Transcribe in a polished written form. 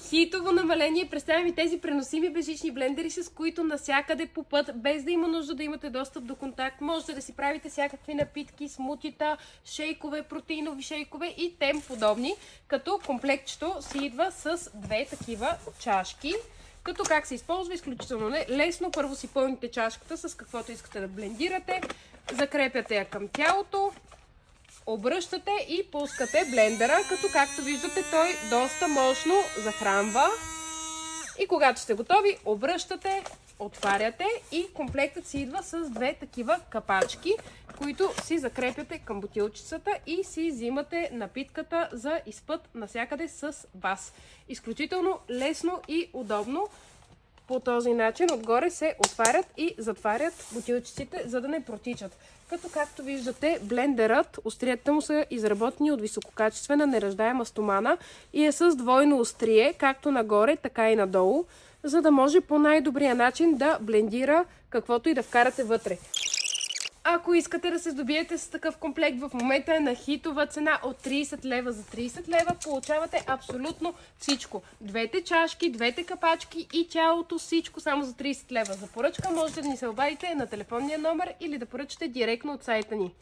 хитово намаление. Представям ви тези преносими безжични блендери, с които насякъде по път, без да има нужда да имате достъп до контакт, можете да си правите всякакви напитки, смутита, шейкове, протеинови шейкове и тем подобни. Като комплектчето си идва с две такива чашки. Като как се използва изключително лесно. Първо си пълните чашката с каквото искате да блендирате, закрепяте я към тялото, обръщате и пускате блендера, като както виждате той доста мощно захранва. И когато сте готови, обръщате, отваряте и комплектът си идва с две такива капачки, които си закрепяте към бутилчицата и си взимате напитката за изпът навсякъде с вас. Изключително лесно и удобно. По този начин отгоре се отварят и затварят бутилчиците, за да не протичат. Като както виждате, блендерът, острията му са изработени от висококачествена неръждаема стомана и е с двойно острие, както нагоре, така и надолу, за да може по най-добрия начин да блендира каквото и да вкарате вътре. Ако искате да се здобиете с такъв комплект, в момента е на хитова цена от 30 лева. За 30 лева получавате абсолютно всичко. Двете чашки, двете капачки и тялото, всичко само за 30 лева. За поръчка можете да ни се обадите на телефонния номер или да поръчате директно от сайта ни.